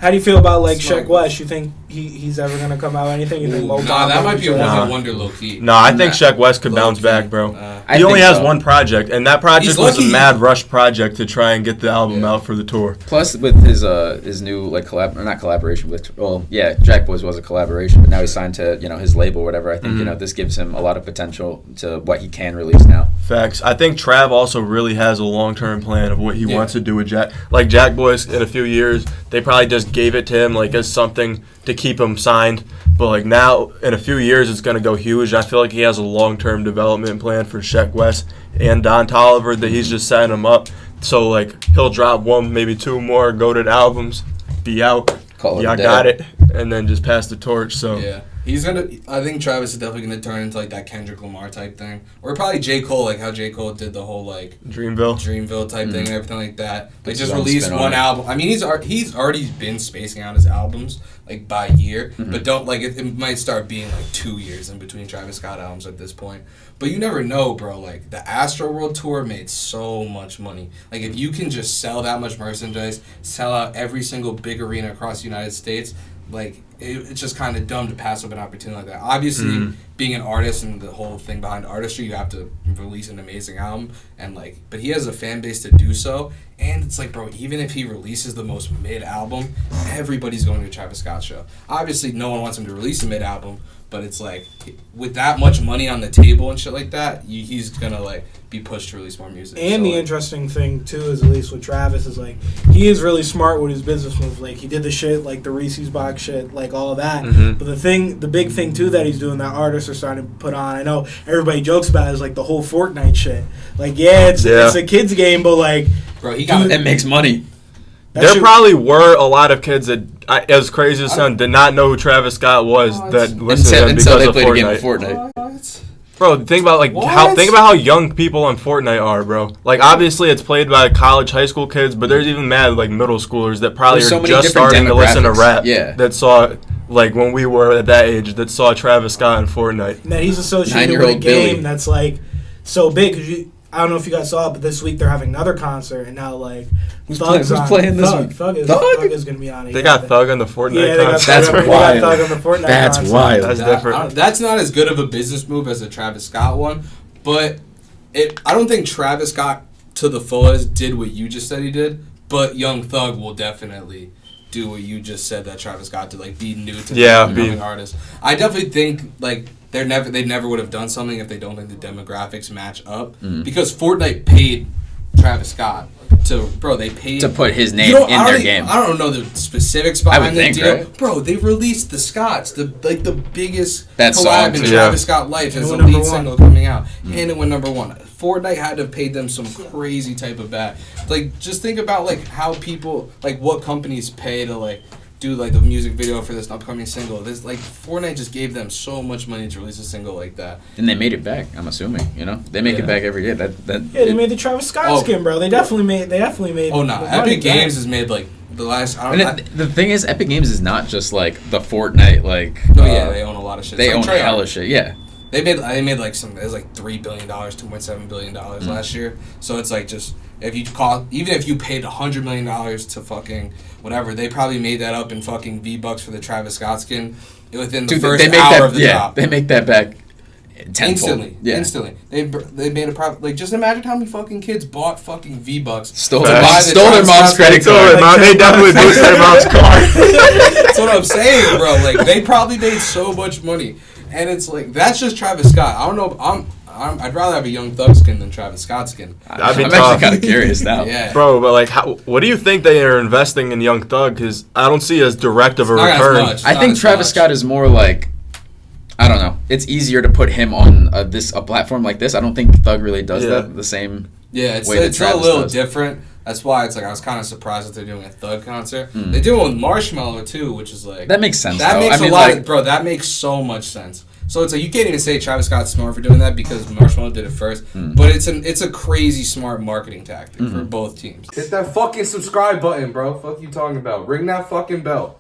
How do you feel about like Sheck West? You think he's ever gonna come out? Anything? You think? Nah, that might be a one-hit wonder, low key. No, I think Sheck West could bounce back, bro. He only has one project, and that project was a mad rush project to try and get the album out for the tour. Plus, with his new like collaboration with Jackboys was a collaboration, but now he's signed to his label or whatever. I think this gives him a lot of potential to what he can release now. Facts. I think Trav also really has a long-term plan of what he wants to do with Jackboys in a few years. They probably just gave it to him like as something to keep him signed, but like now in a few years it's gonna go huge. I feel like he has a long-term development plan for Sheck West and Don Toliver that he's just setting him up. So like he'll drop one, maybe two more G.O.O.D albums, be out. I got it, and then just pass the torch. So yeah. I think Travis is definitely gonna turn into like that Kendrick Lamar type thing, or probably J. Cole, like how J. Cole did the whole like Dreamville type thing and everything like that. Like just release one album. I mean, he's already been spacing out his albums like by year, but don't like it might start being like 2 years in between Travis Scott albums at this point. But you never know, bro. Like the Astro World Tour made so much money. Like if you can just sell that much merchandise, sell out every single big arena across the United States. Like, it's just kind of dumb to pass up an opportunity like that. Obviously, being an artist and the whole thing behind artistry, you have to release an amazing album. But he has a fan base to do so. And it's like, bro, even if he releases the most mid album, everybody's going to a Travis Scott show. Obviously, no one wants him to release a mid album, but it's like, with that much money on the table and shit like that, he's going to, like, be pushed to release more music. And the interesting thing, too, is at least with Travis, is, like, he is really smart with his business moves. Like, he did the shit, like, the Reese's box shit, like, all of that. But the big thing, too, that he's doing that artists are starting to put on, I know everybody jokes about it, is, like, the whole Fortnite shit. Like, it's a kid's game, but, like... Bro, it makes money. There probably were a lot of kids that, as crazy as it sounds, did not know who Travis Scott was that listened to him because of Fortnite. Bro, think about how young people on Fortnite are, bro. Like obviously it's played by college, high school kids, but there's even mad like middle schoolers that probably are just starting to listen to rap. Yeah. That saw like when we were at that age that saw Travis Scott in Fortnite. And that he's associated with a game that's like so big because I don't know if you guys saw it, but this week they're having another concert, and now like who's playing this week? Thug is going to be on it. They got Thug on the Fortnite concert. That's wild. That's wild. That's different. That's not as good of a business move as a Travis Scott one, but I don't think Travis Scott to the fullest did what you just said he did, but Young Thug will definitely do what you just said that Travis Scott did, like be new to the artist. I definitely think like. They never would have done something if they don't think the demographics match up. Because Fortnite paid Travis Scott to put his name in their game. I don't know the specifics behind the deal. Right? Bro, they released the Scotts, the biggest collab in Travis Scott life as a lead single coming out. And it went number one. Fortnite had to have paid them some crazy type of bag. Like, just think about like how people, like what companies pay to like do like the music video for this upcoming single. This like Fortnite just gave them so much money to release a single like that. And they made it back. I'm assuming, they make it back every year. They made the Travis Scott skin, bro. They definitely made. Oh no, Epic Games has made like the last. The thing is, Epic Games is not just like the Fortnite like. They own a lot of shit. They own hella shit. Yeah. They made like some. It was like $3 billion, $2.7 billion last year. So it's like just even if you paid $100 million to fucking whatever, they probably made that up in fucking V-Bucks for the Travis Scott skin within the first hour of the drop. They make that back instantly. They made a profit. Like just imagine how many fucking kids bought fucking V-Bucks. Stole their mom's credit card. They definitely boosted their mom's card. That's what I'm saying, bro. Like they probably made so much money. And it's like, that's just Travis Scott. I don't know. I'd rather have a Young Thug skin than Travis Scott skin. I'm actually kind of curious now. Yeah. Bro, but like, what do you think they are investing in Young Thug? Because I don't see as direct of a return. I think Travis Scott is more like, I don't know. It's easier to put him on a platform like this. I don't think Thug really does that the same way that Travis a little different. That's why it's like I was kind of surprised that they're doing a Thug concert. They do it with Marshmello too, which is like that makes sense. That makes so much sense. So it's like you can't even say Travis Scott's smart for doing that because Marshmello did it first. But it's a crazy smart marketing tactic for both teams. Hit that fucking subscribe button, bro. Fuck you talking about? Ring that fucking bell.